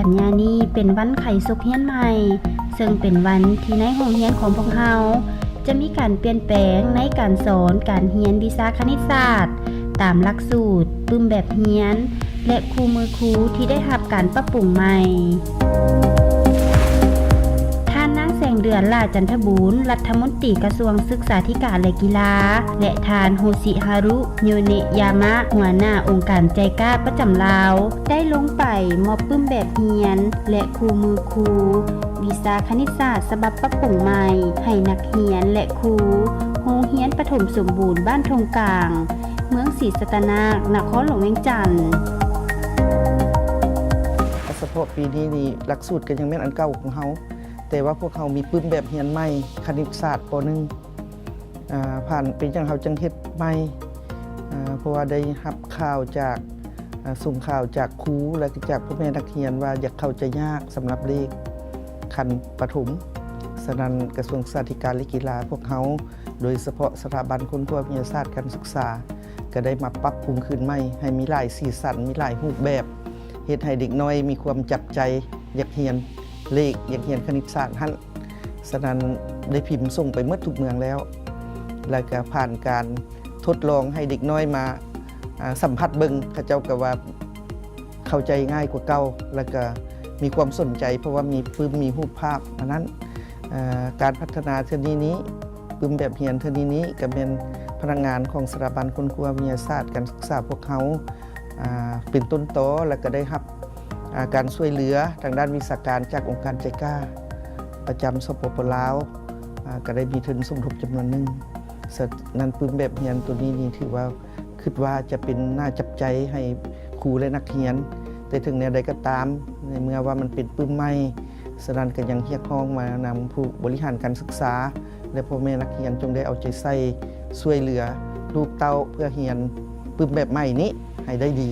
กันยานี้เป็นวันไข่สุกเฮียนใหม่ซึ่งเป็นวันที่ในโรงเรียนของพวกเราจะมีการเปลี่ยนแปลงในการสอนการเรียนวิชาคณิตศาสตร์ตามหลักสูตรปึ้มแบบเรียนและครูมือครูที่ได้รับการปรับปรุงใหม่แสงเดือนลาจันทบูรณ์รัฐมนตรีกระทรวงศึกษาธิการและกีฬาและทานโฮชิฮารุโยเนะยามะหัวหน้าองค์การใจกล้าประจำลาวได้ลงไปมอบปึ้มแบบเรียนและครูมือครูวิชาคณิตศาสตร์ฉบับปรับปรุงใหม่ให้นักเรียนและครูโรงเรียนปฐมสมบูรณ์บ้านทงกลางเมืองศรีสัตนานครหลวงเวียงจันทน์เฉพาะปีนี้นี่หลักสูตรก็ยังแม่นอันเก่าของเขาแต่ว่าพวกเขามีปื้มแบบเรียนใหม่คณิตศาสตร์ป .1 ผ่านเป็นจังเขาจังเฮ็ดใหม่เพราะว่าได้รับข่าวจากส่งข่าวจากครูและจากพ่อแม่นักเรียนว่าอยากเข้าใจยากสำหรับเลขขั้นประถมฉะนั้นกระทรวงศึกษาธิการและกีฬาพวกเขาโดยเฉพาะสถาบันค้นคว้าวิทยาศาสตร์การศึกษาก็ได้มาปรับปรุงขึ้นใหม่ให้มีหลายสีสันมีหลายรูปแบบเฮ็ดให้เด็กน้อยมีความจับใจอยากเรียนเลขอยากเรียนคณิตศาสตร์ท่านฉะนั้นได้พิมพ์ส่งไปเมื่อทุกเมืองแล้วแล้วก็ผ่านการทดลองให้เด็กน้อยมาสัมผัสเบิ่งเขาเจ้าก็ว่าเข้าใจง่ายกว่าเก่าแล้วก็มีความสนใจเพราะว่ามีปื้มมีรูปภาพอันนั้นการพัฒนาเทอนี้ปื้มแบบเรียนเทอนี้ก็เป็นพนักงานของสถาบันค้นคว้าวิทยาศาสตร์การศึกษาพวกเขาเป็นต้นตอแล้วก็ได้รับการช่วยเหลือทางด้านวิชาการจากองค์การใจกล้าประจำสปป.ลาวก็ได้มีทุนสมทบจำนวนหนึ่งนั้นปื้มแบบเรียนตัวนี้นี่ถือว่าคิดว่าจะเป็นน่าจับใจให้ครูและนักเรียนแต่ถึงแนวใดก็ตามในเมื่อว่ามันเป็นปื้มใหม่ฉะนั้นก็ยังเรียกร้องมานำผู้บริหารการศึกษาและพ่อแม่นักเรียนจงได้เอาใจใส่ช่วยเหลือลูกเต้าเพื่อเรียนปื้มแบบใหม่นี้ให้ได้ดี